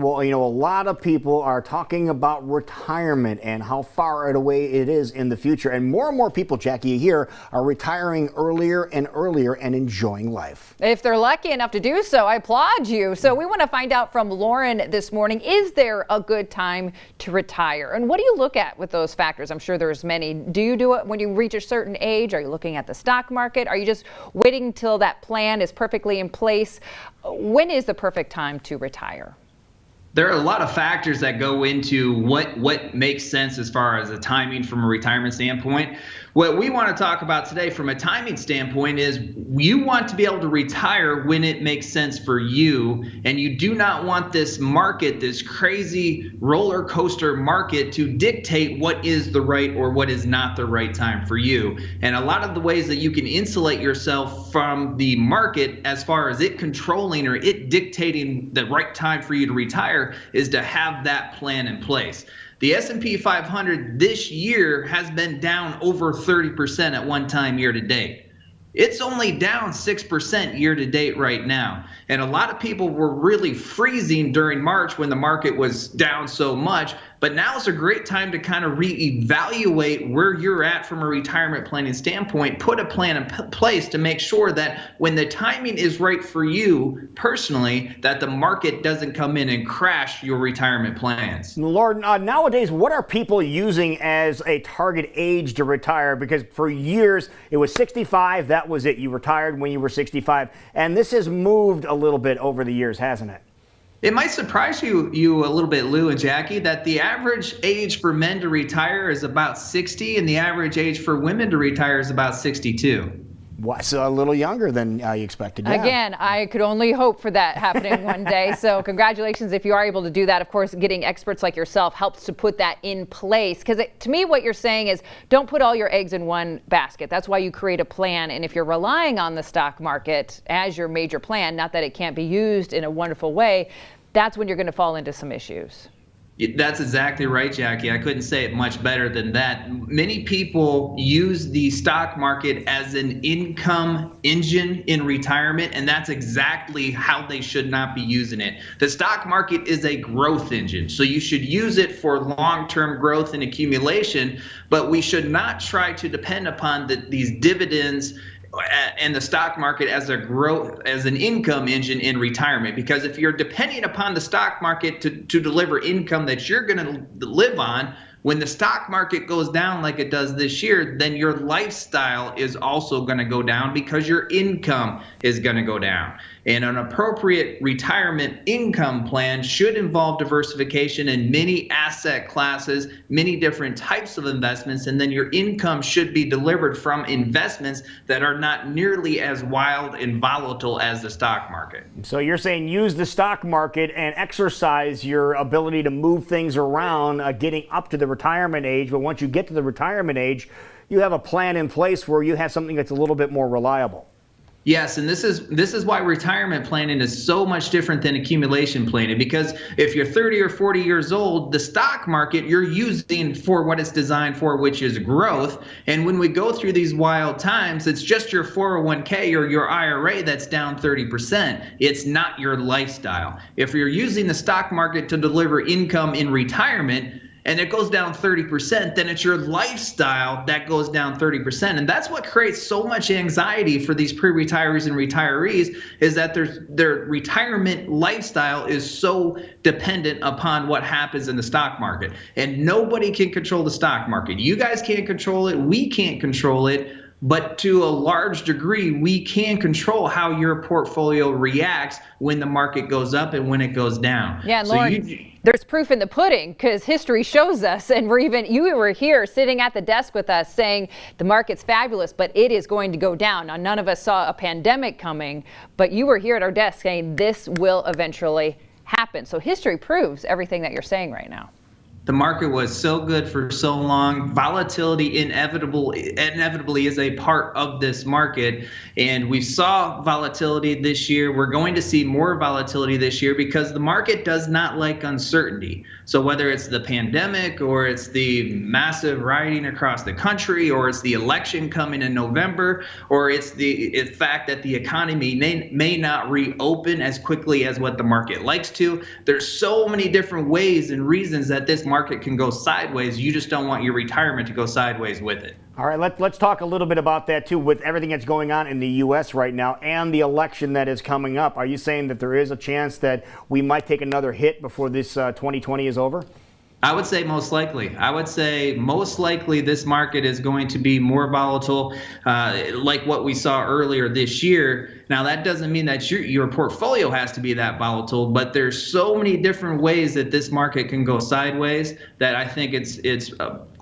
Well, a lot of people are talking about retirement and how far away it is in the future. And more people, Jackie, here are retiring earlier and earlier and enjoying life. If they're lucky enough to do so, I applaud you. So we want to find out from Loren this morning, is there a good time to retire? And what do you look at with those factors? I'm sure there's many. Do you do it when you reach a certain age? Are you looking at the stock market? Are you just waiting until that plan is perfectly in place? When is the perfect time to retire? There are a lot of factors that go into what makes sense as far as the timing from a retirement standpoint. What we want to talk about today from a timing standpoint is you want to be able to retire when it makes sense for you, and you do not want this market, this crazy roller coaster market, to dictate what is the right or what is not the right time for you. And a lot of the ways that you can insulate yourself from the market as far as it controlling or it dictating the right time for you to retire is to have that plan in place. The S&P 500 this year has been down over 30% at one time year to date. It's only down 6% year to date right now. And a lot of people were really freezing during March when the market was down so much. But now is a great time to kind of reevaluate where you're at from a retirement planning standpoint, put a plan in place to make sure that when the timing is right for you personally, that the market doesn't come in and crash your retirement plans. Lord, nowadays, what are people using as a target age to retire? Because for years, it was 65. That was it. You retired when you were 65. And this has moved a little bit over the years, hasn't it? It might surprise you a little bit, Lou and Jackie, that the average age for men to retire is about 60 and the average age for women to retire is about 62. So a little younger than you expected. Yeah. Again, I could only hope for that happening one day. So congratulations if you are able to do that. Of course, getting experts like yourself helps to put that in place. Because to me, what you're saying is don't put all your eggs in one basket. That's why you create a plan. And if you're relying on the stock market as your major plan, not that it can't be used in a wonderful way, that's when you're going to fall into some issues. That's exactly right, Jackie. I couldn't say it much better than that. Many people use the stock market as an income engine in retirement, and that's exactly how they should not be using it. The stock market is a growth engine, so you should use it for long-term growth and accumulation, but we should not try to depend upon these dividends and the stock market as an income engine in retirement. Because if you're depending upon the stock market to deliver income that you're going to live on, when the stock market goes down like it does this year, then your lifestyle is also going to go down because your income is going to go down. And an appropriate retirement income plan should involve diversification in many asset classes, many different types of investments, and then your income should be delivered from investments that are not nearly as wild and volatile as the stock market. So you're saying use the stock market and exercise your ability to move things around getting up to the retirement age, but once you get to the retirement age, you have a plan in place where you have something that's a little bit more reliable. Yes, and this is why retirement planning is so much different than accumulation planning, because if you're 30 or 40 years old, the stock market you're using for what it's designed for, which is growth. And when we go through these wild times, it's just your 401k or your IRA that's down 30%. It's not your lifestyle. If you're using the stock market to deliver income in retirement, and it goes down 30%, then it's your lifestyle that goes down 30%. And that's what creates so much anxiety for these pre-retirees and retirees, is that their retirement lifestyle is so dependent upon what happens in the stock market. And nobody can control the stock market. You guys can't control it. We can't control it. But to a large degree, we can control how your portfolio reacts when the market goes up and when it goes down. Yeah, and Loren, there's proof in the pudding, because history shows us, and you were here sitting at the desk with us saying the market's fabulous, but it is going to go down. Now, none of us saw a pandemic coming, but you were here at our desk saying this will eventually happen. So history proves everything that you're saying right now. The market was so good for so long. Volatility inevitably is a part of this market. And we saw volatility this year. We're going to see more volatility this year because the market does not like uncertainty. So whether it's the pandemic or it's the massive rioting across the country or it's the election coming in November or it's the fact that the economy may not reopen as quickly as what the market likes to, there's so many different ways and reasons that this market can go sideways. You just don't want your retirement to go sideways with it. All right, let's talk a little bit about that too, with everything that's going on in the U.S. right now and the election that is coming up. Are you saying that there is a chance that we might take another hit before this 2020 is over? I would say most likely. I would say most likely this market is going to be more volatile, like what we saw earlier this year. Now, that doesn't mean that your portfolio has to be that volatile, but there's so many different ways that this market can go sideways that I think it's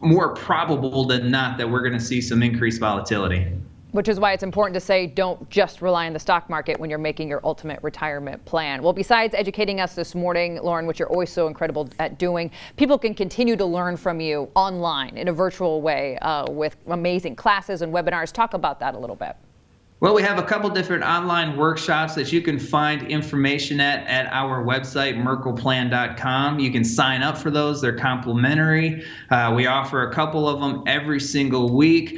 more probable than not that we're going to see some increased volatility. Which is why it's important to say don't just rely on the stock market when you're making your ultimate retirement plan. Well, besides educating us this morning, Loren, which you're always so incredible at doing, people can continue to learn from you online in a virtual way with amazing classes and webinars. Talk about that a little bit. Well, we have a couple different online workshops that you can find information at our website, merkelplan.com. You can sign up for those. They're complimentary. We offer a couple of them every single week.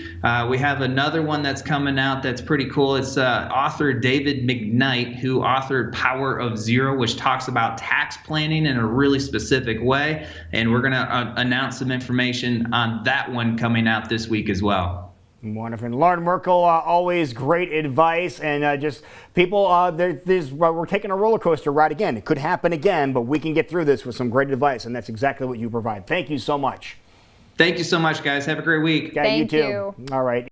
We have another one that's coming out that's pretty cool. It's author David McKnight, who authored Power of Zero, which talks about tax planning in a really specific way. And we're going to announce some information on that one coming out this week as well. Wonderful. Loren Merkel, always great advice, and just people, we're taking a roller coaster ride again. It could happen again, but we can get through this with some great advice, and that's exactly what you provide. Thank you so much. Thank you so much, guys. Have a great week. Yeah, Thank you too. All right.